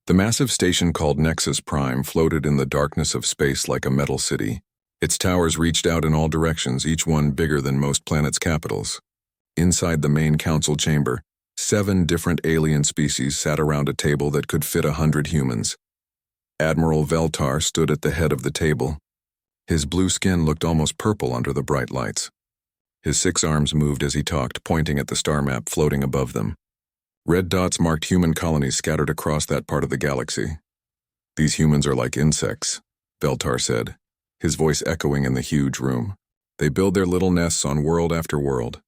The massive station called Nexus Prime floated in the darkness of space like a metal city. Its towers reached out in all directions, each one bigger than most planets' capitals. Inside the main council chamber, 7 different alien species sat around a table that could fit 100 humans. Admiral Veltar stood at the head of the table. His blue skin looked almost purple under the bright lights. His 6 arms moved as he talked, pointing at the star map floating above them. Red dots marked human colonies scattered across that part of the galaxy. "These humans are like insects," Veltar said, his voice echoing in the huge room. "They build their little nests on world after world.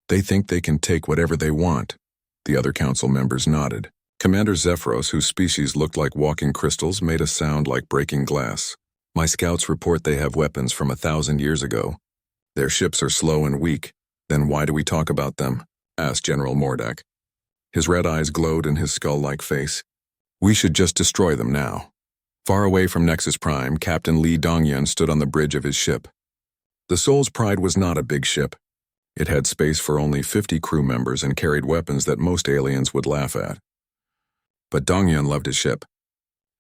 They think they can take whatever they want." The other council members nodded. Commander Zephyros, whose species looked like walking crystals, made a sound like breaking glass. "My scouts report they have weapons from 1,000 years ago. Their ships are slow and weak. Then why do we talk about them?" asked General Mordak. His red eyes glowed in his skull-like face. "We should just destroy them now." Far away from Nexus Prime, Captain Lee Dongyun stood on the bridge of his ship. The Soul's Pride was not a big ship. It had space for only 50 crew members and carried weapons that most aliens would laugh at. But Dongyun loved his ship.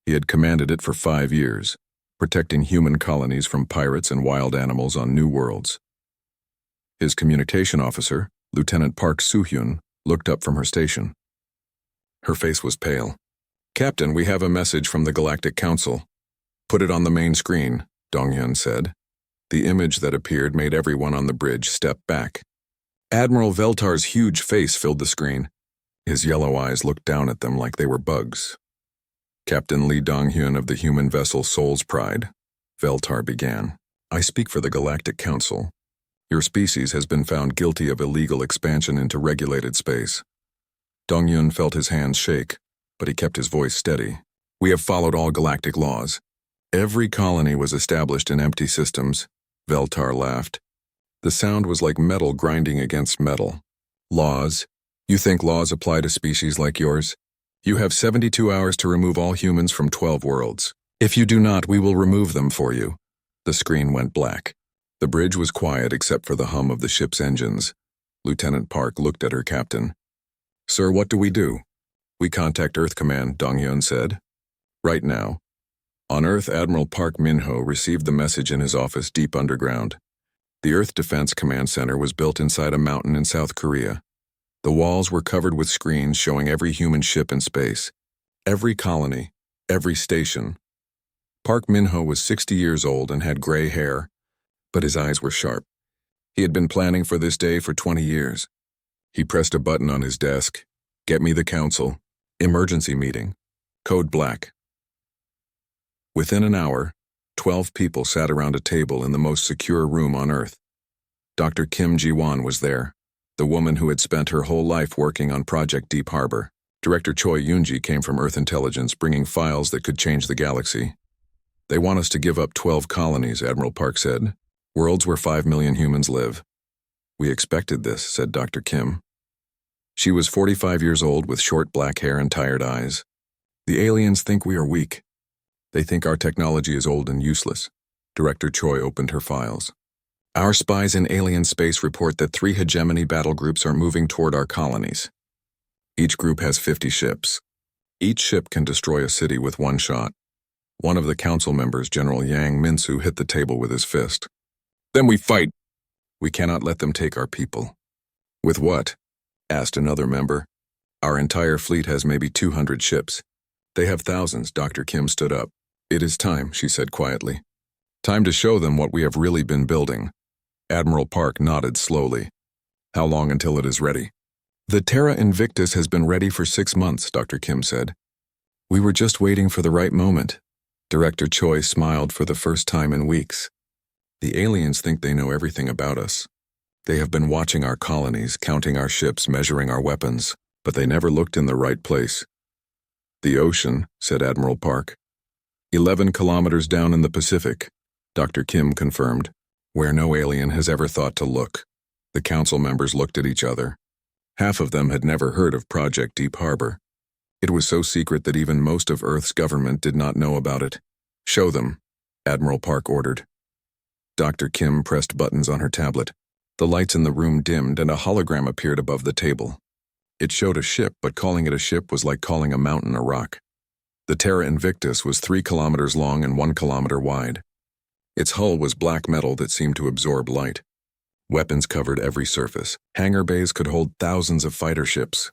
He had commanded it for 5 years, protecting human colonies from pirates and wild animals on new worlds. His communication officer, Lieutenant Park Soo-hyun, looked up from her station. Her face was pale. "Captain, we have a message from the Galactic Council." "Put it on the main screen," Dongyun said. The image that appeared made everyone on the bridge step back. Admiral Veltar's huge face filled the screen. His yellow eyes looked down at them like they were bugs. "Captain Lee Dong-hyun of the human vessel Soul's Pride," Veltar began. "I speak for the Galactic Council. Your species has been found guilty of illegal expansion into regulated space." Dongyun felt his hands shake, but he kept his voice steady. "We have followed all galactic laws. Every colony was established in empty systems." Veltar laughed. The sound was like metal grinding against metal. "Laws? You think laws apply to species like yours? You have 72 hours to remove all humans from 12 worlds. If you do not, we will remove them for you." The screen went black. The bridge was quiet except for the hum of the ship's engines. Lieutenant Park looked at her captain. "Sir, what do we do?" "We contact Earth Command," Dongyun said. "Right now." On Earth, Admiral Park Min-ho received the message in his office deep underground. The Earth Defense Command Center was built inside a mountain in South Korea. The walls were covered with screens showing every human ship in space, every colony, every station. Park Min-ho was 60 years old and had gray hair, but his eyes were sharp. He had been planning for this day for 20 years. He pressed a button on his desk. "Get me the council. Emergency meeting. Code black." Within an hour, 12 people sat around a table in the most secure room on Earth. Dr. Kim Ji-won was there, the woman who had spent her whole life working on Project Deep Harbor. Director Choi Yoon-ji came from Earth Intelligence, bringing files that could change the galaxy. "They want us to give up 12 colonies," Admiral Park said. "Worlds where 5 million humans live." "We expected this," said Dr. Kim. She was 45 years old with short black hair and tired eyes. "The aliens think we are weak. They think our technology is old and useless." Director Choi opened her files. "Our spies in alien space report that 3 hegemony battle groups are moving toward our colonies. Each group has 50 ships. Each ship can destroy a city with one shot." One of the council members, General Yang Minsu, hit the table with his fist. "Then we fight." "We cannot let them take our people." "With what?" asked another member. "Our entire fleet has maybe 200 ships. They have thousands." Dr. Kim stood up. "It is time," she said quietly. "Time to show them what we have really been building." Admiral Park nodded slowly. "How long until it is ready?" "The Terra Invictus has been ready for 6 months," Dr. Kim said. "We were just waiting for the right moment." Director Choi smiled for the first time in weeks. "The aliens think they know everything about us. They have been watching our colonies, counting our ships, measuring our weapons, but they never looked in the right place." "The ocean," said Admiral Park. 11 kilometers down in the Pacific," Dr. Kim confirmed, "where no alien has ever thought to look." The council members looked at each other. Half of them had never heard of Project Deep Harbor. It was so secret that even most of Earth's government did not know about it. "Show them," Admiral Park ordered. Dr. Kim pressed buttons on her tablet. The lights in the room dimmed and a hologram appeared above the table. It showed a ship, but calling it a ship was like calling a mountain a rock. The Terra Invictus was 3 kilometers long and 1 kilometer wide. Its hull was black metal that seemed to absorb light. Weapons covered every surface. Hangar bays could hold thousands of fighter ships.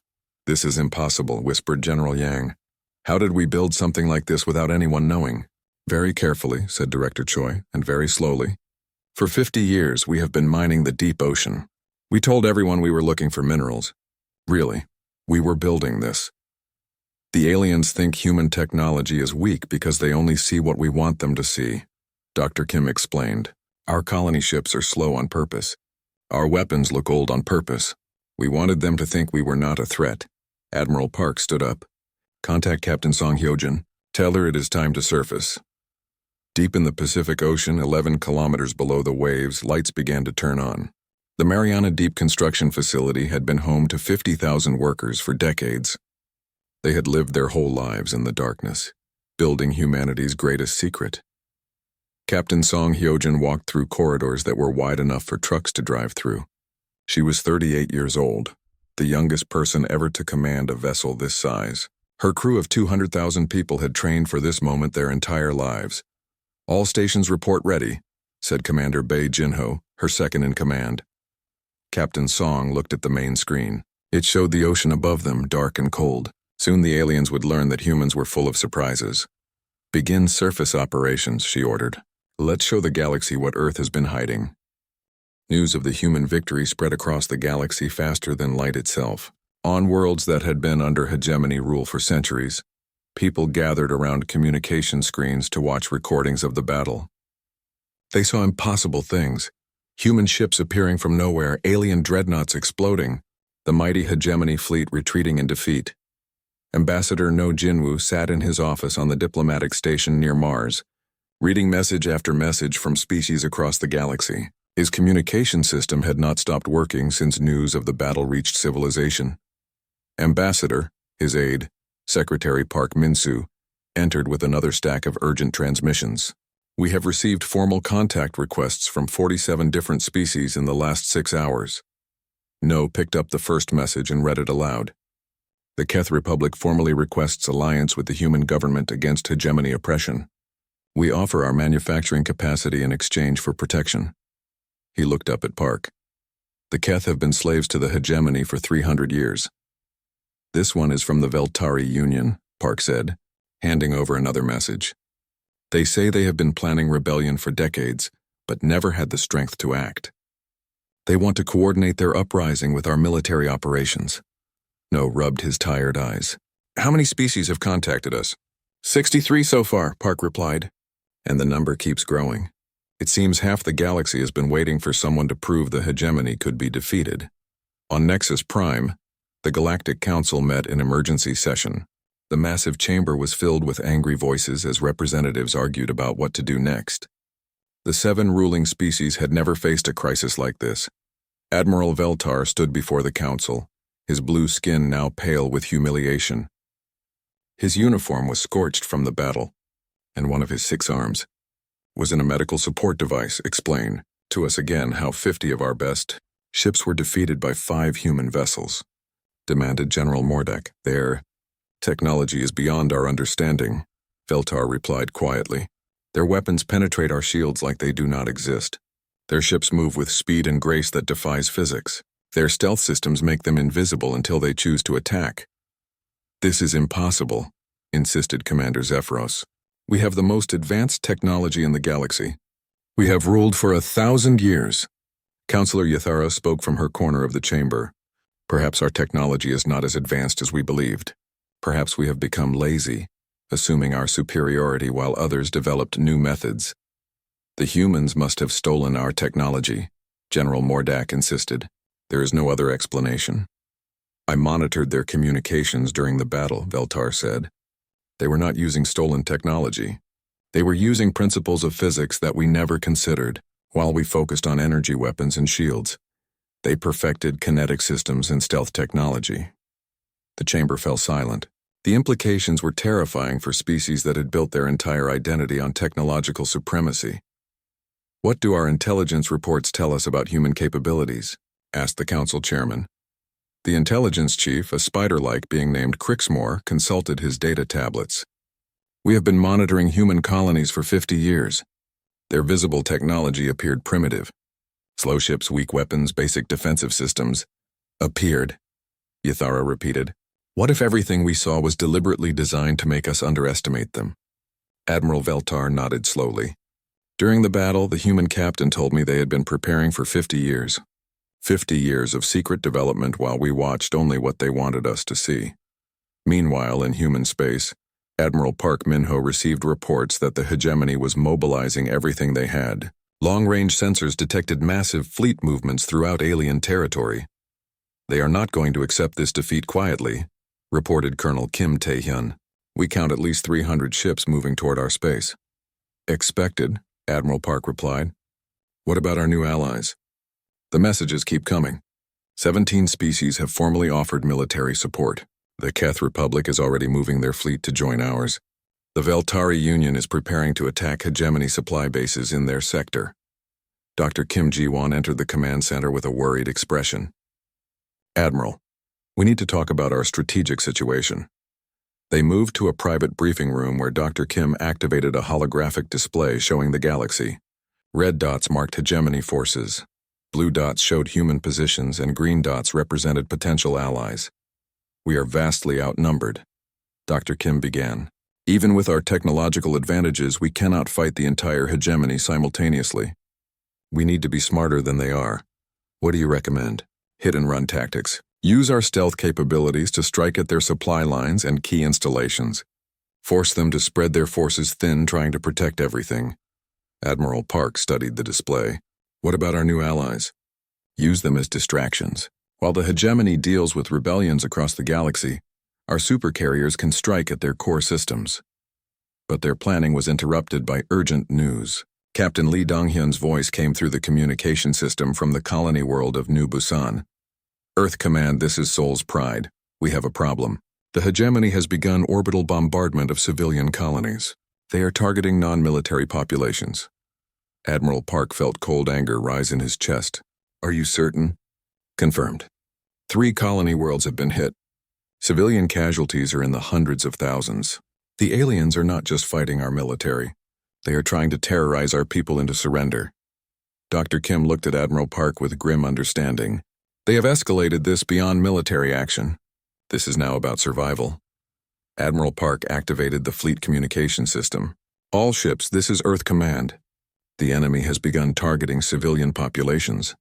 "This is impossible," whispered General Yang. "How did we build something like this without anyone knowing?" "Very carefully," said Director Choi, "and very slowly. For 50 years, we have been mining the deep ocean. We told everyone we were looking for minerals. Really, we were building this. The aliens think human technology is weak because they only see what we want them to see," Dr. Kim explained. "Our colony ships are slow on purpose. Our weapons look old on purpose. We wanted them to think we were not a threat." Admiral Park stood up. "Contact Captain Song Hyojin. Tell her it is time to surface." Deep in the Pacific Ocean, 11 kilometers below the waves, lights began to turn on. The Mariana Deep Construction Facility had been home to 50,000 workers for decades. They had lived their whole lives in the darkness, building humanity's greatest secret. Captain Song Hyojin walked through corridors that were wide enough for trucks to drive through. She was 38 years old, the youngest person ever to command a vessel this size. Her crew of 200,000 people had trained for this moment their entire lives. "All stations report ready," said Commander Bei Jinho, her second in command. Captain Song looked at the main screen. It showed the ocean above them, dark and cold. Soon the aliens would learn that humans were full of surprises. "Begin surface operations," she ordered. "Let's show the galaxy what Earth has been hiding." News of the human victory spread across the galaxy faster than light itself. On worlds that had been under hegemony rule for centuries, people gathered around communication screens to watch recordings of the battle. They saw impossible things. Human ships appearing from nowhere, alien dreadnoughts exploding, the mighty hegemony fleet retreating in defeat. Ambassador No Jinwoo sat in his office on the diplomatic station near Mars, reading message after message from species across the galaxy. His communication system had not stopped working since news of the battle reached civilization. Ambassador, his aide, Secretary Park Min-soo, entered with another stack of urgent transmissions. "We have received formal contact requests from 47 different species in the last 6 hours. No picked up the first message and read it aloud. "The Keth Republic formally requests alliance with the human government against hegemony oppression. We offer our manufacturing capacity in exchange for protection." He looked up at Park. "The Keth have been slaves to the hegemony for 300 years. "This one is from the Veltari Union," Park said, handing over another message. "They say they have been planning rebellion for decades, but never had the strength to act. They want to coordinate their uprising with our military operations." No rubbed his tired eyes. "How many species have contacted us?" 63 so far, Park replied. "And the number keeps growing. It seems half the galaxy has been waiting for someone to prove the hegemony could be defeated." On Nexus Prime, the Galactic Council met in emergency session. The massive chamber was filled with angry voices as representatives argued about what to do next. The 7 ruling species had never faced a crisis like this. Admiral Veltar stood before the council, his blue skin now pale with humiliation. His uniform was scorched from the battle, and one of his 6 arms was in a medical support device. "Explain to us again how 50 of our best ships were defeated by 5 human vessels," demanded General Mordek. "Their technology is beyond our understanding," Veltar replied quietly. "Their weapons penetrate our shields like they do not exist. Their ships move with speed and grace that defies physics. Their stealth systems make them invisible until they choose to attack." "This is impossible," insisted Commander Zephyros. "We have the most advanced technology in the galaxy. We have ruled for 1,000 years." Counselor Yathara spoke from her corner of the chamber. "Perhaps our technology is not as advanced as we believed. Perhaps we have become lazy, assuming our superiority while others developed new methods. The humans must have stolen our technology," General Mordak insisted. "There is no other explanation." "I monitored their communications during the battle," Veltar said. "They were not using stolen technology. They were using principles of physics that we never considered, while we focused on energy weapons and shields. They perfected kinetic systems and stealth technology." The chamber fell silent. The implications were terrifying for species that had built their entire identity on technological supremacy. "What do our intelligence reports tell us about human capabilities?" asked the council chairman. The intelligence chief, a spider-like being named Crixmore, consulted his data tablets. We have been monitoring human colonies for 50 years. Their visible technology appeared primitive. Slow ships, weak weapons, basic defensive systems. Appeared, Yathara repeated. What if everything we saw was deliberately designed to make us underestimate them? Admiral Veltar nodded slowly. During the battle, the human captain told me they had been preparing for 50 years. 50 years of secret development while we watched only what they wanted us to see. Meanwhile, in human space, Admiral Park Minho received reports that the hegemony was mobilizing everything they had. Long-range sensors detected massive fleet movements throughout alien territory. They are not going to accept this defeat quietly, reported Colonel Kim Tae-hyun. We count at least 300 ships moving toward our space. Expected, Admiral Park replied. What about our new allies? The messages keep coming. 17 species have formally offered military support. The Keth Republic is already moving their fleet to join ours. The Veltari Union is preparing to attack hegemony supply bases in their sector. Dr. Kim Ji-won entered the command center with a worried expression. Admiral, we need to talk about our strategic situation. They moved to a private briefing room where Dr. Kim activated a holographic display showing the galaxy. Red dots marked hegemony forces. Blue dots showed human positions, and green dots represented potential allies. We are vastly outnumbered, Dr. Kim began. Even with our technological advantages, we cannot fight the entire hegemony simultaneously. We need to be smarter than they are. What do you recommend? Hit-and-run tactics. Use our stealth capabilities to strike at their supply lines and key installations. Force them to spread their forces thin, trying to protect everything. Admiral Park studied the display. What about our new allies? Use them as distractions. While the hegemony deals with rebellions across the galaxy, our supercarriers can strike at their core systems. But their planning was interrupted by urgent news. Captain Lee Donghyun's voice came through the communication system from the colony world of New Busan. Earth Command, this is Seoul's Pride. We have a problem. The hegemony has begun orbital bombardment of civilian colonies. They are targeting non-military populations. Admiral Park felt cold anger rise in his chest. Are you certain? Confirmed. 3 colony worlds have been hit. Civilian casualties are in the hundreds of thousands. The aliens are not just fighting our military. They are trying to terrorize our people into surrender. Dr. Kim looked at Admiral Park with grim understanding. They have escalated this beyond military action. This is now about survival. Admiral Park activated the fleet communication system. All ships, this is Earth Command. The enemy has begun targeting civilian populations.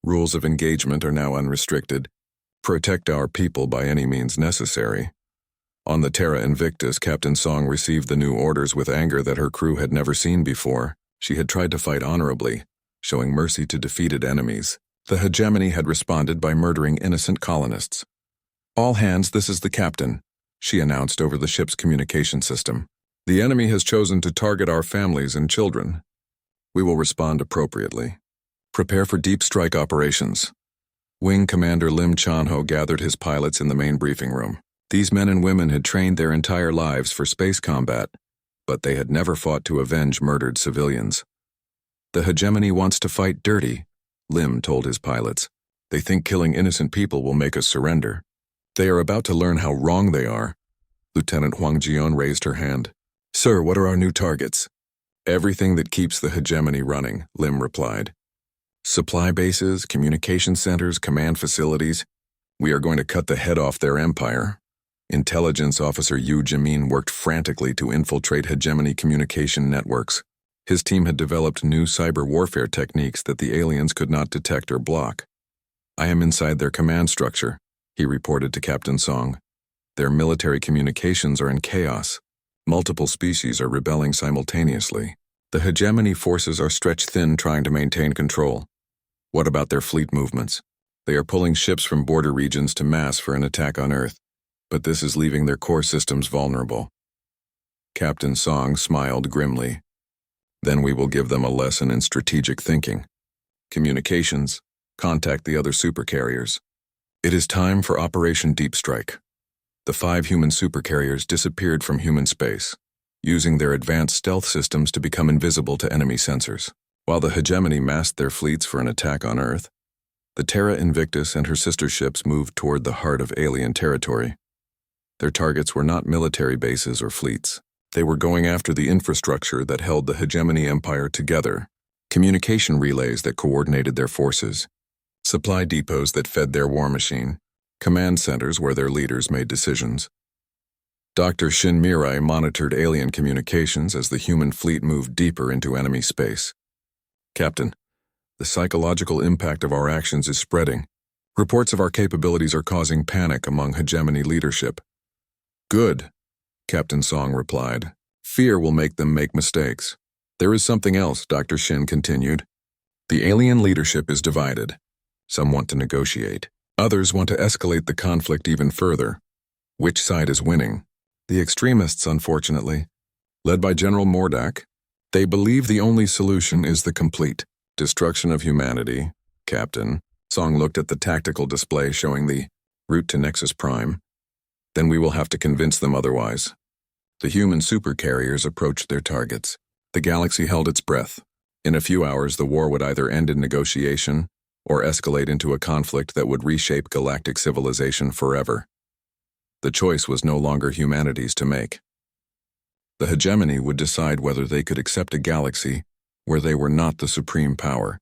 Rules of engagement are now unrestricted. Protect our people by any means necessary. On the Terra Invictus, Captain Song received the new orders with anger that her crew had never seen before. She had tried to fight honorably, showing mercy to defeated enemies. The hegemony had responded by murdering innocent colonists. All hands, this is the captain, she announced over the ship's communication system. The enemy has chosen to target our families and children. We will respond appropriately. Prepare for deep strike operations. Wing Commander Lim Chan-ho gathered his pilots in the main briefing room. These men and women had trained their entire lives for space combat, but they had never fought to avenge murdered civilians. The hegemony wants to fight dirty, Lim told his pilots. They think killing innocent people will make us surrender. They are about to learn how wrong they are. Lieutenant Huang Jion raised her hand. Sir, what are our new targets? Everything that keeps the hegemony running, Lim replied. Supply bases, communication centers, command facilities. We are going to cut the head off their empire. Intelligence Officer Yu Jimin worked frantically to infiltrate hegemony communication networks. His team had developed new cyber warfare techniques that the aliens could not detect or block. I am inside their command structure, he reported to Captain Song. Their military communications are in chaos. Multiple species are rebelling simultaneously. The hegemony forces are stretched thin trying to maintain control. What about their fleet movements? They are pulling ships from border regions to mass for an attack on Earth, but this is leaving their core systems vulnerable. Captain Song smiled grimly. Then we will give them a lesson in strategic thinking. Communications, contact the other supercarriers. It is time for Operation Deep Strike. The 5 human supercarriers disappeared from human space, using their advanced stealth systems to become invisible to enemy sensors. While the hegemony massed their fleets for an attack on Earth, the Terra Invictus and her sister ships moved toward the heart of alien territory. Their targets were not military bases or fleets. They were going after the infrastructure that held the hegemony empire together, communication relays that coordinated their forces, supply depots that fed their war machine, command centers where their leaders made decisions. Dr. Shin Mirai monitored alien communications as the human fleet moved deeper into enemy space. Captain, the psychological impact of our actions is spreading. Reports of our capabilities are causing panic among hegemony leadership. Good, Captain Song replied. Fear will make them make mistakes. There is something else, Dr. Shin continued. The alien leadership is divided. Some want to negotiate. Others want to escalate the conflict even further. Which side is winning? The extremists, unfortunately. Led by General Mordak, they believe the only solution is the complete destruction of humanity. Captain, Song looked at the tactical display showing the route to Nexus Prime. Then we will have to convince them otherwise. The human supercarriers approached their targets. The galaxy held its breath. In a few hours, the war would either end in negotiation or escalate into a conflict that would reshape galactic civilization forever. The choice was no longer humanity's to make. The hegemony would decide whether they could accept a galaxy where they were not the supreme power,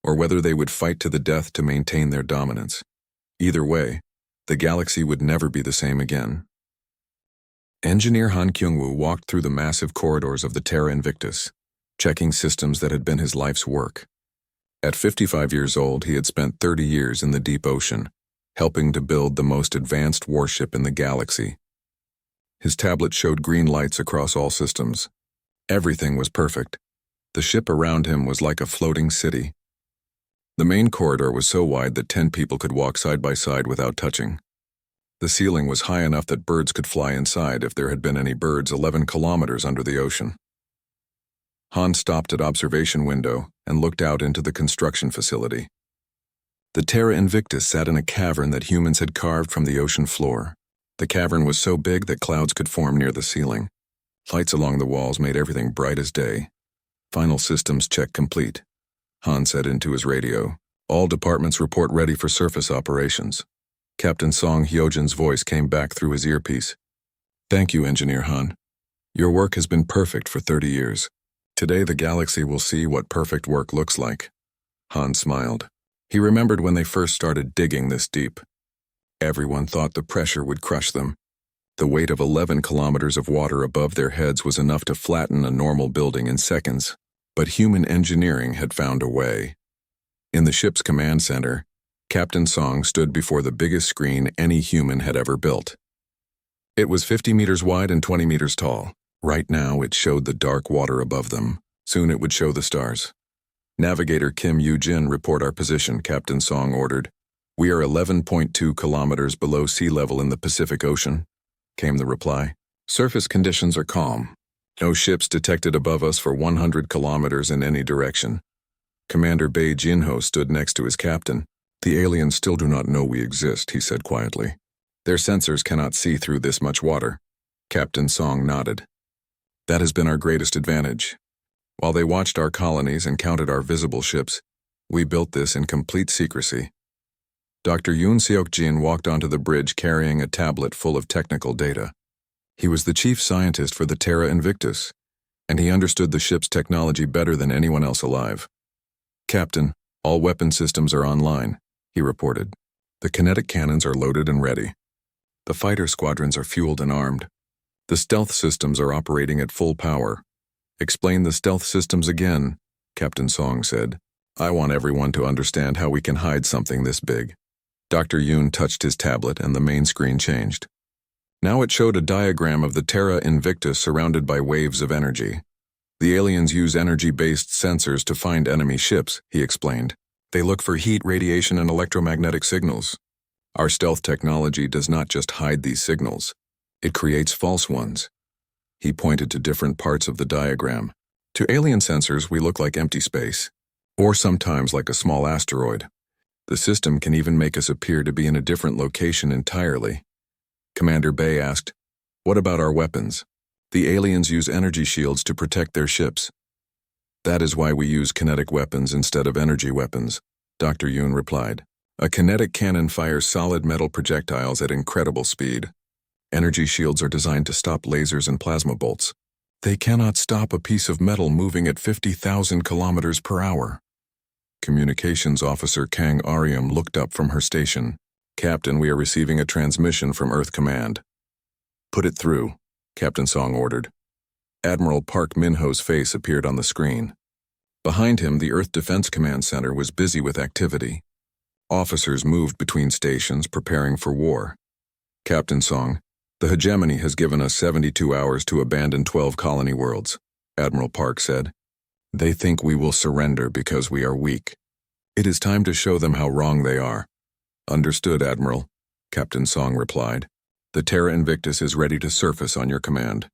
or whether they would fight to the death to maintain their dominance. Either way, the galaxy would never be the same again. Engineer Han Kyung-woo walked through the massive corridors of the Terra Invictus, checking systems that had been his life's work. At 55 years old, he had spent 30 years in the deep ocean, helping to build the most advanced warship in the galaxy. His tablet showed green lights across all systems. Everything was perfect. The ship around him was like a floating city. The main corridor was so wide that 10 people could walk side by side without touching. The ceiling was high enough that birds could fly inside if there had been any birds 11 kilometers under the ocean. Han stopped at observation window and looked out into the construction facility. The Terra Invictus sat in a cavern that humans had carved from the ocean floor. The cavern was so big that clouds could form near the ceiling. Lights along the walls made everything bright as day. Final systems check complete. Han said into his radio. All departments report ready for surface operations. Captain Song Hyojin's voice came back through his earpiece. Thank you, Engineer Han. Your work has been perfect for 30 years. Today the galaxy will see what perfect work looks like. Han smiled. He remembered when they first started digging this deep. Everyone thought the pressure would crush them. The weight of 11 kilometers of water above their heads was enough to flatten a normal building in seconds, but human engineering had found a way. In the ship's command center, Captain Song stood before the biggest screen any human had ever built. It was 50 meters wide and 20 meters tall. Right now it showed the dark water above them. Soon it would show the stars. Navigator Kim Yoo-jin, report our position, Captain Song ordered. We are 11.2 kilometers below sea level in the Pacific Ocean, came the reply. Surface conditions are calm. No ships detected above us for 100 kilometers in any direction. Commander Bei Jinho stood next to his captain. The aliens still do not know we exist, he said quietly. Their sensors cannot see through this much water. Captain Song nodded. That has been our greatest advantage. While they watched our colonies and counted our visible ships, we built this in complete secrecy. Dr. Yoon Seok-jin walked onto the bridge carrying a tablet full of technical data. He was the chief scientist for the Terra Invictus, and he understood the ship's technology better than anyone else alive. Captain, all weapon systems are online, he reported. The kinetic cannons are loaded and ready. The fighter squadrons are fueled and armed. The stealth systems are operating at full power. Explain the stealth systems again, Captain Song said. I want everyone to understand how we can hide something this big. Dr. Yoon touched his tablet and the main screen changed. Now it showed a diagram of the Terra Invictus surrounded by waves of energy. The aliens use energy-based sensors to find enemy ships, he explained. They look for heat, radiation, and electromagnetic signals. Our stealth technology does not just hide these signals. It creates false ones. He pointed to different parts of the diagram. To alien sensors, we look like empty space, or sometimes like a small asteroid. The system can even make us appear to be in a different location entirely. Commander Bei asked, what about our weapons? The aliens use energy shields to protect their ships. That is why we use kinetic weapons instead of energy weapons, Dr. Yoon replied. A kinetic cannon fires solid metal projectiles at incredible speed. Energy shields are designed to stop lasers and plasma bolts. They cannot stop a piece of metal moving at 50,000 kilometers per hour. Communications Officer Kang Ariam looked up from her station. Captain, we are receiving a transmission from Earth Command. Put it through, Captain Song ordered. Admiral Park Min-ho's face appeared on the screen. Behind him, the Earth Defense Command Center was busy with activity. Officers moved between stations, preparing for war. Captain Song, the hegemony has given us 72 hours to abandon 12 colony worlds, Admiral Park said. They think we will surrender because we are weak. It is time to show them how wrong they are. Understood, Admiral, Captain Song replied. The Terra Invictus is ready to surface on your command.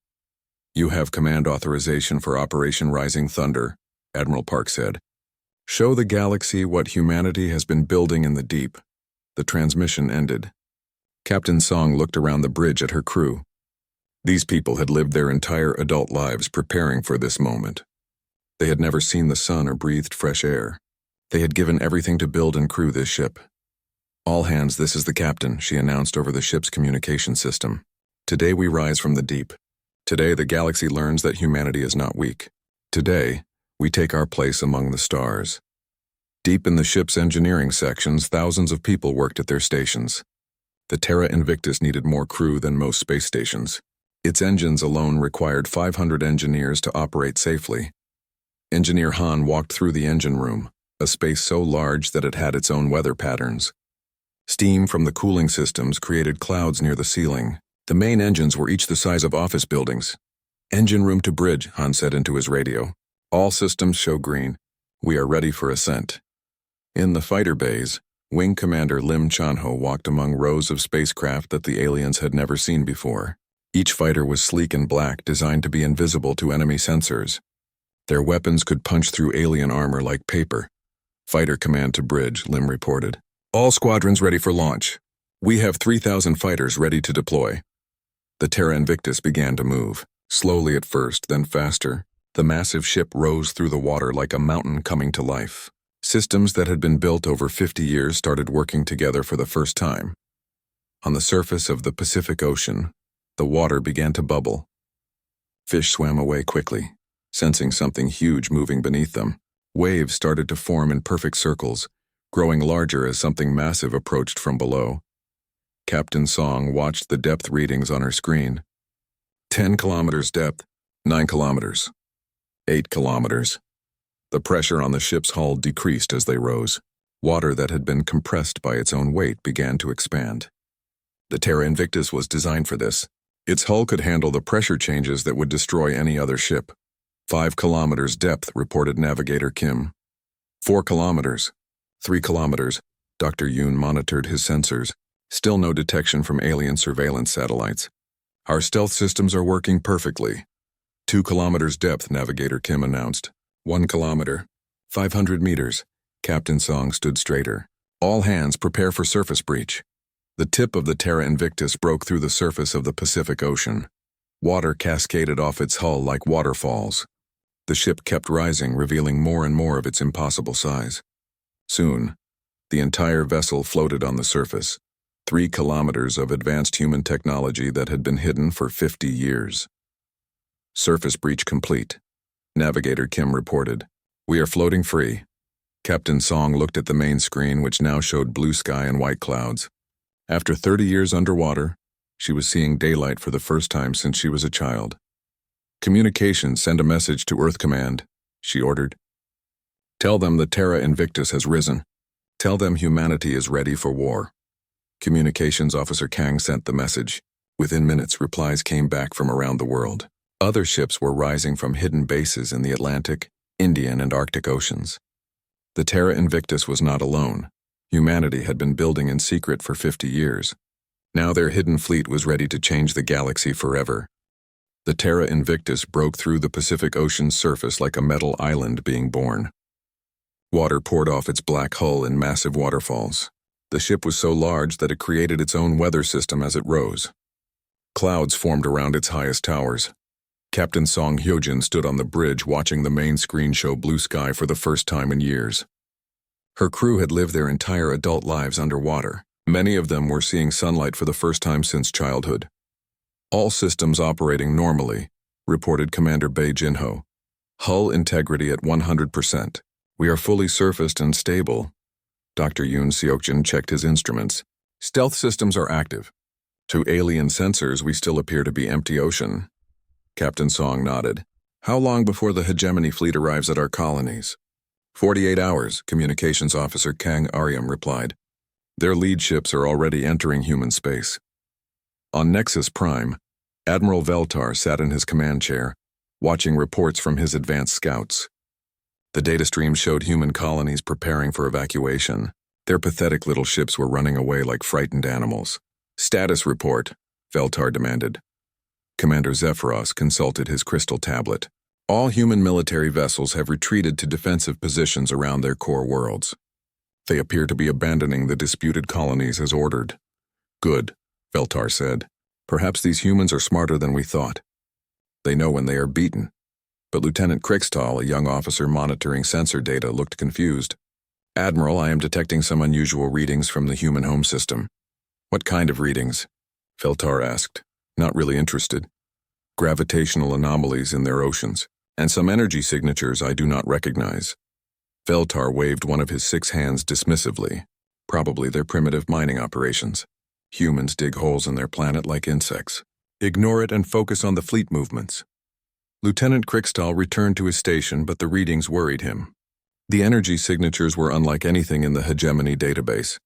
You have command authorization for Operation Rising Thunder, Admiral Park said. Show the galaxy what humanity has been building in the deep. The transmission ended. Captain Song looked around the bridge at her crew. These people had lived their entire adult lives preparing for this moment. They had never seen the sun or breathed fresh air. They had given everything to build and crew this ship. All hands, this is the captain, she announced over the ship's communication system. Today we rise from the deep. Today the galaxy learns that humanity is not weak. Today, we take our place among the stars. Deep in the ship's engineering sections, thousands of people worked at their stations. The Terra Invictus needed more crew than most space stations. Its engines alone required 500 engineers to operate safely. Engineer Han walked through the engine room, a space so large that it had its own weather patterns. Steam from the cooling systems created clouds near the ceiling. The main engines were each the size of office buildings. Engine room to bridge, Han said into his radio. All systems show green. We are ready for ascent. In the fighter bays, Wing Commander Lim Chanho walked among rows of spacecraft that the aliens had never seen before. Each fighter was sleek and black, designed to be invisible to enemy sensors. Their weapons could punch through alien armor like paper. Fighter command to bridge, Lim reported. All squadrons ready for launch. We have 3,000 fighters ready to deploy. The Terra Invictus began to move, slowly at first, then faster. The massive ship rose through the water like a mountain coming to life. Systems that had been built over 50 years started working together for the first time. On the surface of the Pacific Ocean, the water began to bubble. Fish swam away quickly, sensing something huge moving beneath them. Waves started to form in perfect circles, growing larger as something massive approached from below. Captain Song watched the depth readings on her screen. 10 kilometers depth, 9 kilometers. 8 kilometers. The pressure on the ship's hull decreased as they rose. Water that had been compressed by its own weight began to expand. The Terra Invictus was designed for this. Its hull could handle the pressure changes that would destroy any other ship. 5 kilometers depth, reported Navigator Kim. 4 kilometers. 3 kilometers. Dr. Yoon monitored his sensors. Still no detection from alien surveillance satellites. Our stealth systems are working perfectly. 2 kilometers depth, Navigator Kim announced. 1 kilometer. 500 meters. Captain Song stood straighter. All hands prepare for surface breach. The tip of the Terra Invictus broke through the surface of the Pacific Ocean. Water cascaded off its hull like waterfalls. The ship kept rising, revealing more and more of its impossible size. Soon, the entire vessel floated on the surface. 3 kilometers of advanced human technology that had been hidden for 50 years. Surface breach complete. Navigator Kim reported. We are floating free. Captain Song looked at the main screen, which now showed blue sky and white clouds. After 30 years underwater, she was seeing daylight for the first time since she was a child. Communications, send a message to Earth Command, she ordered. Tell them the Terra Invictus has risen. Tell them humanity is ready for war. Communications Officer Kang sent the message. Within minutes, replies came back from around the world. Other ships were rising from hidden bases in the Atlantic, Indian, and Arctic Oceans. The Terra Invictus was not alone. Humanity had been building in secret for 50 years. Now their hidden fleet was ready to change the galaxy forever. The Terra Invictus broke through the Pacific Ocean's surface like a metal island being born. Water poured off its black hull in massive waterfalls. The ship was so large that it created its own weather system as it rose. Clouds formed around its highest towers. Captain Song Hyojin stood on the bridge watching the main screen show blue sky for the first time in years. Her crew had lived their entire adult lives underwater. Many of them were seeing sunlight for the first time since childhood. All systems operating normally, reported Commander Bei Jinho. Hull integrity at 100%. We are fully surfaced and stable. Dr. Yoon Seokjin checked his instruments. Stealth systems are active. To alien sensors, we still appear to be empty ocean. Captain Song nodded. How long before the hegemony fleet arrives at our colonies? 48 hours, Communications Officer Kang Aryam replied. Their lead ships are already entering human space. On Nexus Prime, Admiral Veltar sat in his command chair, watching reports from his advanced scouts. The data stream showed human colonies preparing for evacuation. Their pathetic little ships were running away like frightened animals. Status report, Veltar demanded. Commander Zephyros consulted his crystal tablet. All human military vessels have retreated to defensive positions around their core worlds. They appear to be abandoning the disputed colonies as ordered. Good, Veltar said. Perhaps these humans are smarter than we thought. They know when they are beaten. But Lieutenant Kriegstahl, a young officer monitoring sensor data, looked confused. Admiral, I am detecting some unusual readings from the human home system. What kind of readings? Veltar asked, not really interested. Gravitational anomalies in their oceans, and some energy signatures I do not recognize. Veltar waved one of his 6 hands dismissively. Probably their primitive mining operations. Humans dig holes in their planet like insects. Ignore it and focus on the fleet movements. Lieutenant Kriegstahl returned to his station, but the readings worried him. The energy signatures were unlike anything in the hegemony database.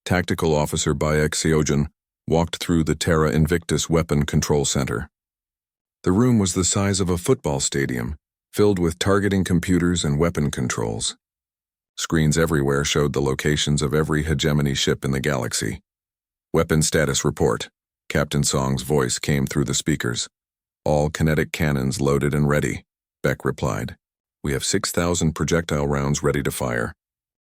Tactical Officer Bayek Seojin walked through the Terra Invictus Weapon Control Center. The room was the size of a football stadium, filled with targeting computers and weapon controls. Screens everywhere showed the locations of every hegemony ship in the galaxy. Weapon status report. Captain Song's voice came through the speakers. All kinetic cannons loaded and ready, Beck replied. We have 6,000 projectile rounds ready to fire.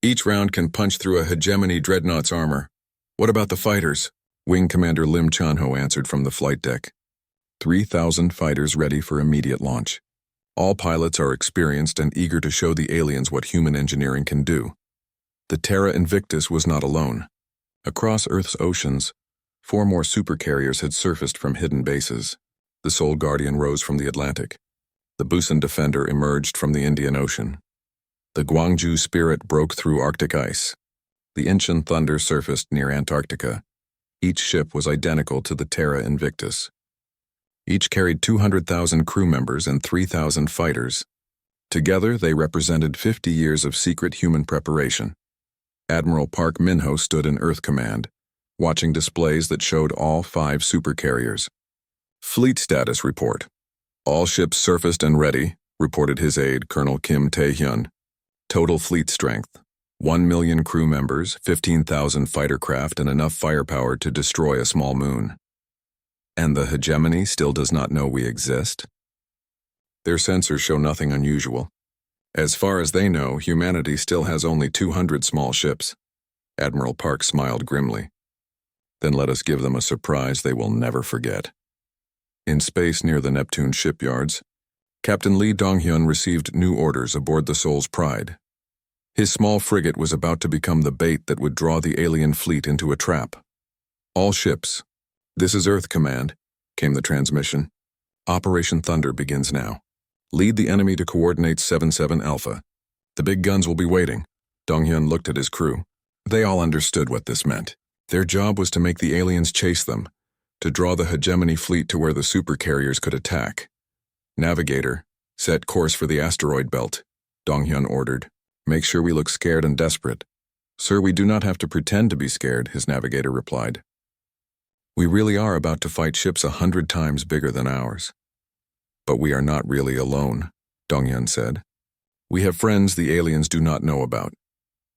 Each round can punch through a hegemony dreadnought's armor. What about the fighters? Wing Commander Lim Chanho answered from the flight deck. 3,000 fighters ready for immediate launch. All pilots are experienced and eager to show the aliens what human engineering can do. The Terra Invictus was not alone. Across Earth's oceans, 4 more supercarriers had surfaced from hidden bases. The Soul Guardian rose from the Atlantic. The Busan Defender emerged from the Indian Ocean. The Gwangju Spirit broke through Arctic ice. The Incheon Thunder surfaced near Antarctica. Each ship was identical to the Terra Invictus. Each carried 200,000 crew members and 3,000 fighters. Together, they represented 50 years of secret human preparation. Admiral Park Minho stood in Earth Command, watching displays that showed all 5 supercarriers. Fleet status report. All ships surfaced and ready, reported his aide, Colonel Kim Tae-hyun. Total fleet strength. 1 million crew members, 15,000 fighter craft, and enough firepower to destroy a small moon. And the hegemony still does not know we exist? Their sensors show nothing unusual. As far as they know, humanity still has only 200 small ships. Admiral Park smiled grimly. Then let us give them a surprise they will never forget. In space near the Neptune shipyards, Captain Lee Dong-hyun received new orders aboard the Soul's Pride. His small frigate was about to become the bait that would draw the alien fleet into a trap. All ships. This is Earth Command, came the transmission. Operation Thunder begins now. Lead the enemy to coordinate 77 Alpha. The big guns will be waiting. Dong-hyun looked at his crew. They all understood what this meant. Their job was to make the aliens chase them, to draw the hegemony fleet to where the supercarriers could attack. Navigator, set course for the asteroid belt, Dong-hyun ordered. Make sure we look scared and desperate. Sir, we do not have to pretend to be scared, his navigator replied. We really are about to fight ships 100 times bigger than ours. But we are not really alone, Dong-hyun said. We have friends the aliens do not know about.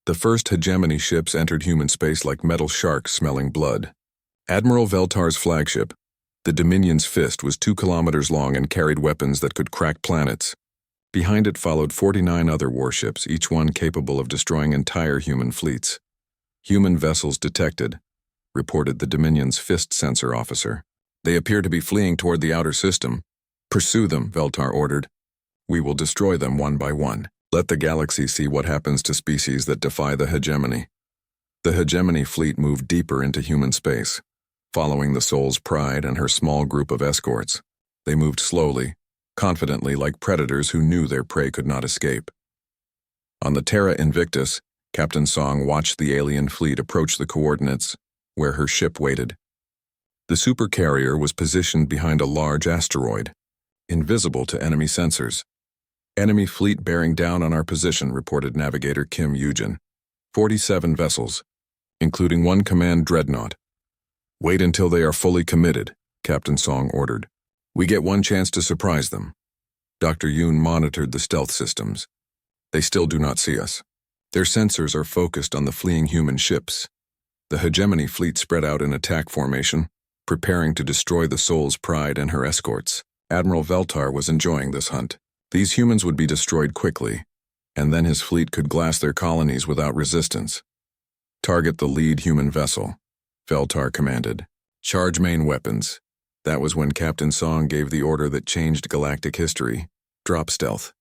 The first hegemony ships entered human space like metal sharks smelling blood. Admiral Veltar's flagship, the Dominion's Fist, was 2 kilometers long and carried weapons that could crack planets. Behind it followed 49 other warships, each one capable of destroying entire human fleets. Human vessels detected, reported the Dominion's Fist sensor officer. They appear to be fleeing toward the outer system. Pursue them, Veltar ordered. We will destroy them one by one. Let the galaxy see what happens to species that defy the hegemony. The hegemony fleet moved deeper into human space, following the Soul's Pride and her small group of escorts. They moved slowly, confidently like predators who knew their prey could not escape. On the Terra Invictus, Captain Song watched the alien fleet approach the coordinates where her ship waited. The supercarrier was positioned behind a large asteroid, invisible to enemy sensors. Enemy fleet bearing down on our position, reported Navigator Kim Yujin. 47 vessels, including one command dreadnought. Wait until they are fully committed, Captain Song ordered. We get one chance to surprise them. Dr. Yoon monitored the stealth systems. They still do not see us. Their sensors are focused on the fleeing human ships. The hegemony fleet spread out in attack formation, preparing to destroy the Soul's Pride and her escorts. Admiral Veltar was enjoying this hunt. These humans would be destroyed quickly, and then his fleet could glass their colonies without resistance. Target the lead human vessel, Veltar commanded. Charge main weapons. That was when Captain Song gave the order that changed galactic history. Drop stealth.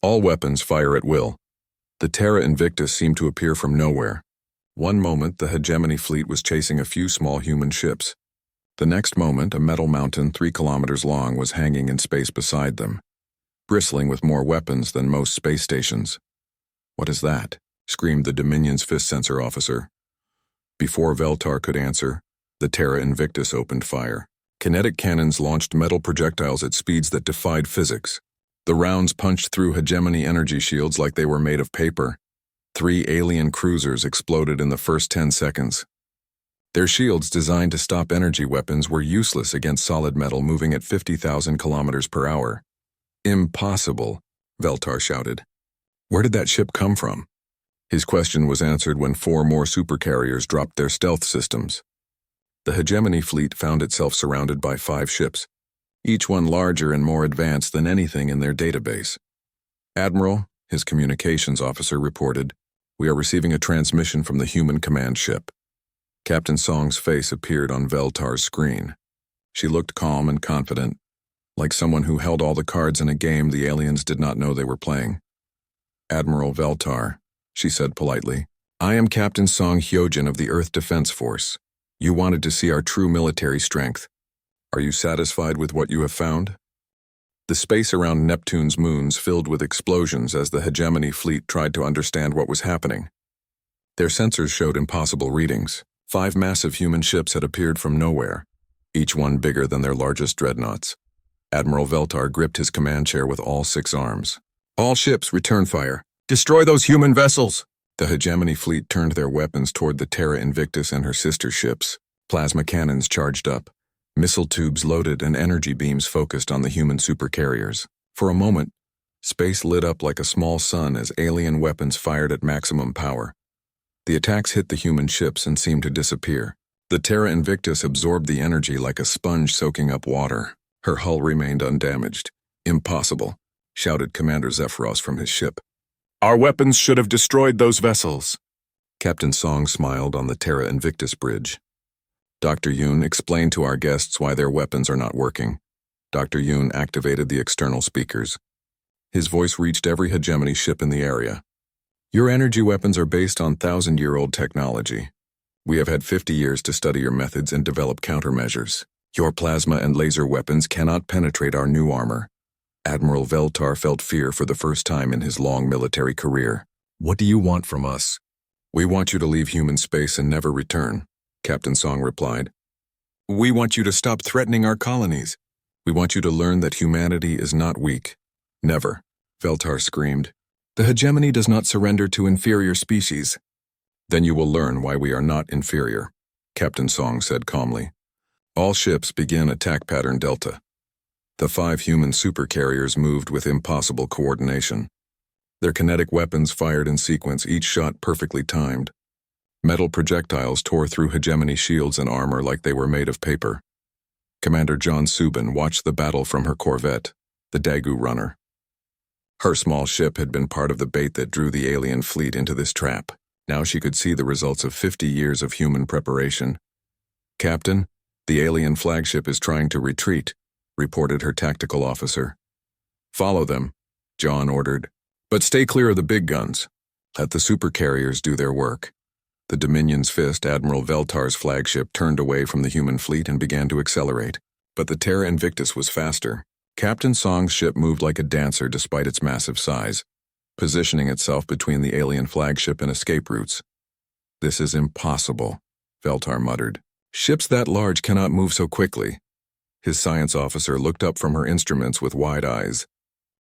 All weapons fire at will. The Terra Invictus seemed to appear from nowhere. One moment, the hegemony fleet was chasing a few small human ships. The next moment, a metal mountain 3 kilometers long was hanging in space beside them, bristling with more weapons than most space stations. What is that? Screamed the Dominion's fist sensor officer. Before Veltar could answer, the Terra Invictus opened fire. Kinetic cannons launched metal projectiles at speeds that defied physics. The rounds punched through hegemony energy shields like they were made of paper. 3 alien cruisers exploded in the first 10 seconds. Their shields, designed to stop energy weapons, were useless against solid metal moving at 50,000 kilometers per hour. Impossible, Veltar shouted. Where did that ship come from? His question was answered when 4 more supercarriers dropped their stealth systems. The hegemony fleet found itself surrounded by 5 ships, each one larger and more advanced than anything in their database. Admiral, his communications officer reported, we are receiving a transmission from the human command ship. Captain Song's face appeared on Veltar's screen. She looked calm and confident, like someone who held all the cards in a game the aliens did not know they were playing. Admiral Veltar, she said politely, I am Captain Song Hyojin of the Earth Defense Force. You wanted to see our true military strength. Are you satisfied with what you have found? The space around Neptune's moons filled with explosions as the hegemony fleet tried to understand what was happening. Their sensors showed impossible readings. 5 massive human ships had appeared from nowhere, each one bigger than their largest dreadnoughts. Admiral Veltar gripped his command chair with all 6 arms. All ships, return fire. Destroy those human vessels! The hegemony fleet turned their weapons toward the Terra Invictus and her sister ships. Plasma cannons charged up, missile tubes loaded, and energy beams focused on the human supercarriers. For a moment, space lit up like a small sun as alien weapons fired at maximum power. The attacks hit the human ships and seemed to disappear. The Terra Invictus absorbed the energy like a sponge soaking up water. Her hull remained undamaged. Impossible, shouted Commander Zephyros from his ship. Our weapons should have destroyed those vessels. Captain Song smiled on the Terra Invictus bridge. Dr. Yoon explained to our guests why their weapons are not working. Dr. Yoon activated the external speakers. His voice reached every hegemony ship in the area. Your energy weapons are based on 1,000-year-old technology. We have had 50 years to study your methods and develop countermeasures. Your plasma and laser weapons cannot penetrate our new armor. Admiral Veltar felt fear for the first time in his long military career. What do you want from us? We want you to leave human space and never return, Captain Song replied. We want you to stop threatening our colonies. We want you to learn that humanity is not weak. Never, Veltar screamed. The hegemony does not surrender to inferior species. Then you will learn why we are not inferior, Captain Song said calmly. All ships begin attack pattern Delta. The 5 human supercarriers moved with impossible coordination. Their kinetic weapons fired in sequence, each shot perfectly timed. Metal projectiles tore through hegemony shields and armor like they were made of paper. Commander John Subin watched the battle from her corvette, the Daegu Runner. Her small ship had been part of the bait that drew the alien fleet into this trap. Now she could see the results of 50 years of human preparation. Captain, the alien flagship is trying to retreat, reported her tactical officer. Follow them, John ordered. But stay clear of the big guns. Let the supercarriers do their work. The Dominion's fist, Admiral Veltar's flagship, turned away from the human fleet and began to accelerate. But the Terra Invictus was faster. Captain Song's ship moved like a dancer despite its massive size, positioning itself between the alien flagship and escape routes. "This is impossible," Veltar muttered. "Ships that large cannot move so quickly." His science officer looked up from her instruments with wide eyes.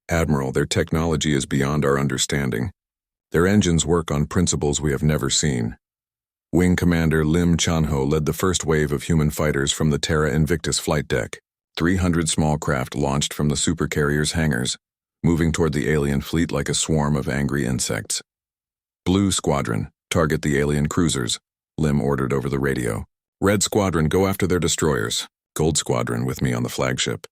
"Admiral, their technology is beyond our understanding. Their engines work on principles we have never seen." Wing Commander Lim Chanho led the first wave of human fighters from the Terra Invictus flight deck. 300 small craft launched from the Supercarrier's hangars, moving toward the alien fleet like a swarm of angry insects. "Blue Squadron, target the alien cruisers," Lim ordered over the radio. "Red Squadron, go after their destroyers. Gold Squadron, with me on the flagship."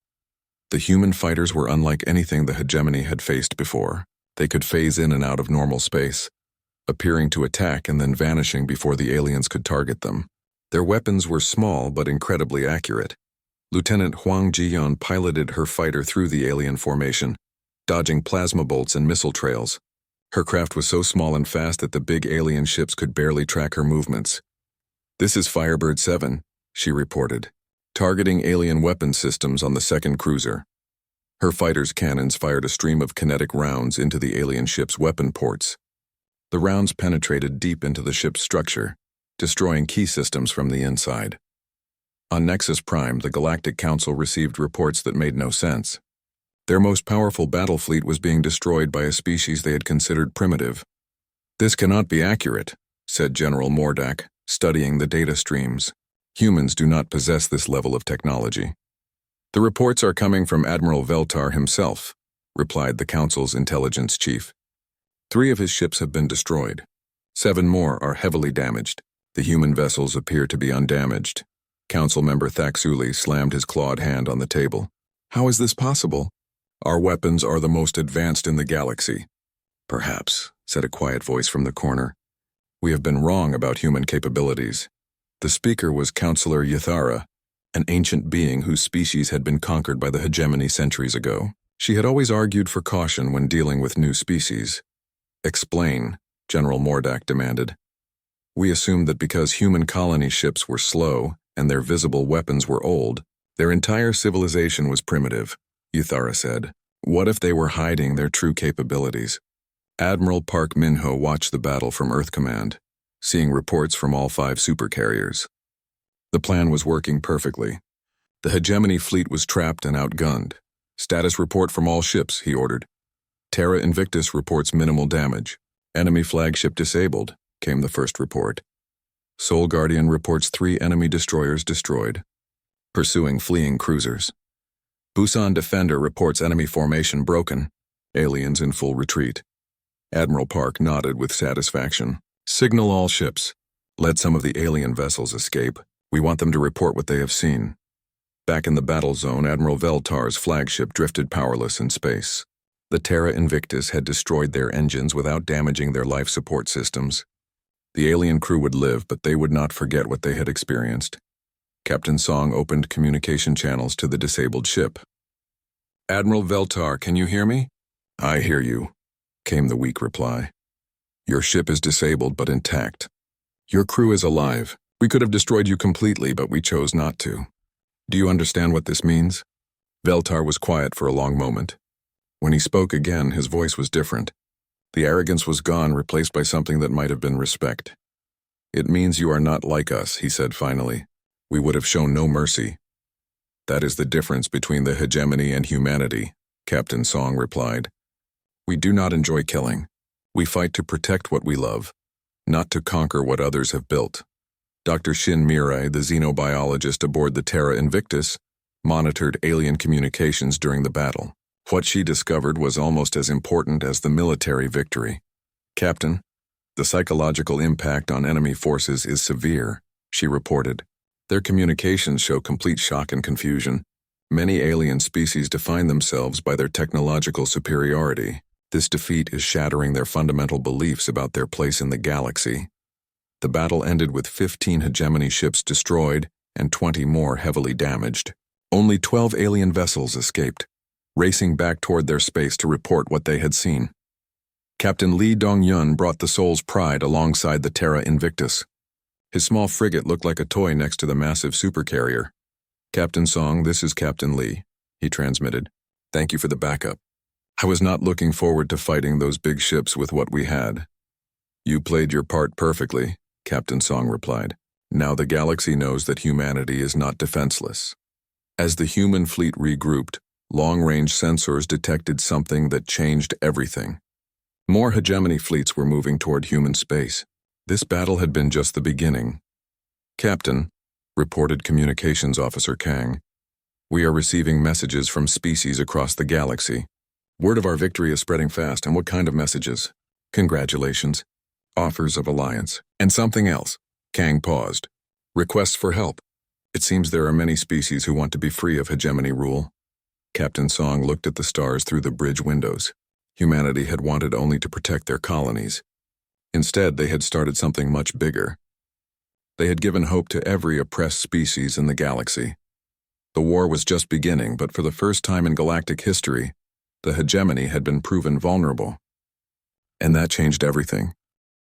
The human fighters were unlike anything the hegemony had faced before. They could phase in and out of normal space, appearing to attack and then vanishing before the aliens could target them. Their weapons were small but incredibly accurate. Lieutenant Huang Jiyan piloted her fighter through the alien formation, dodging plasma bolts and missile trails. Her craft was so small and fast that the big alien ships could barely track her movements. "This is Firebird 7, she reported, targeting alien weapon systems on the second cruiser. Her fighter's cannons fired a stream of kinetic rounds into the alien ship's weapon ports. The rounds penetrated deep into the ship's structure, destroying key systems from the inside. On Nexus Prime, the Galactic Council received reports that made no sense. Their most powerful battle fleet was being destroyed by a species they had considered primitive. "This cannot be accurate," said General Mordak, studying the data streams. "Humans do not possess this level of technology." "The reports are coming from Admiral Veltar himself," replied the Council's intelligence chief. 3 of his ships have been destroyed. 7 more are heavily damaged. The human vessels appear to be undamaged. Council member Thaxuli slammed his clawed hand on the table. "How is this possible? Our weapons are the most advanced in the galaxy." "Perhaps," said a quiet voice from the corner. "We have been wrong about human capabilities." The speaker was Counselor Yathara, an ancient being whose species had been conquered by the hegemony centuries ago. She had always argued for caution when dealing with new species. "Explain," General Mordak demanded. "We assumed that because human colony ships were slow and their visible weapons were old, their entire civilization was primitive," Yathara said. "What if they were hiding their true capabilities?" Admiral Park Minho watched the battle from Earth Command, seeing reports from all 5 supercarriers. The plan was working perfectly. The hegemony fleet was trapped and outgunned. "Status report from all ships," he ordered. "Terra Invictus reports minimal damage. Enemy flagship disabled," came the first report. Soul Guardian reports 3 enemy destroyers destroyed, pursuing fleeing cruisers. Busan Defender reports enemy formation broken, aliens in full retreat. Admiral Park nodded with satisfaction. "Signal all ships. Let some of the alien vessels escape. We want them to report what they have seen." Back in the battle zone, Admiral Veltar's flagship drifted powerless in space. The Terra Invictus had destroyed their engines without damaging their life support systems. The alien crew would live, but they would not forget what they had experienced. Captain Song opened communication channels to the disabled ship. "Admiral Veltar, can you hear me?" "I hear you," came the weak reply. "Your ship is disabled but intact. Your crew is alive. We could have destroyed you completely, but we chose not to. Do you understand what this means?" Veltar was quiet for a long moment. When he spoke again, his voice was different. The arrogance was gone, replaced by something that might have been respect. "It means you are not like us," he said finally. "We would have shown no mercy." "That is the difference between the hegemony and humanity," Captain Song replied. "We do not enjoy killing. We fight to protect what we love, not to conquer what others have built." Dr. Shin Mirai, the xenobiologist aboard the Terra Invictus, monitored alien communications during the battle. What she discovered was almost as important as the military victory. "Captain, the psychological impact on enemy forces is severe," she reported. "Their communications show complete shock and confusion. Many alien species define themselves by their technological superiority. This defeat is shattering their fundamental beliefs about their place in the galaxy." The battle ended with 15 hegemony ships destroyed and 20 more heavily damaged. Only 12 alien vessels escaped, racing back toward their space to report what they had seen. Captain Lee Dong-yun brought the Soul's Pride alongside the Terra Invictus. His small frigate looked like a toy next to the massive supercarrier. "Captain Song, this is Captain Lee," he transmitted. Thank you for the backup. I was not looking forward to fighting those big ships with what we had. You played your part perfectly, Captain Song replied. Now the galaxy knows that humanity is not defenseless. As the human fleet regrouped, long-range sensors detected something that changed everything. More hegemony fleets were moving toward human space. This battle had been just the beginning. Captain, reported Communications Officer Kang, we are receiving messages from species across the galaxy. Word of our victory is spreading fast, and what kind of messages? Congratulations. Offers of alliance. And something else. Kang paused. Requests for help. It seems there are many species who want to be free of hegemony rule. Captain Song looked at the stars through the bridge windows. Humanity had wanted only to protect their colonies. Instead, they had started something much bigger. They had given hope to every oppressed species in the galaxy. The war was just beginning, but for the first time in galactic history, the hegemony had been proven vulnerable. And that changed everything.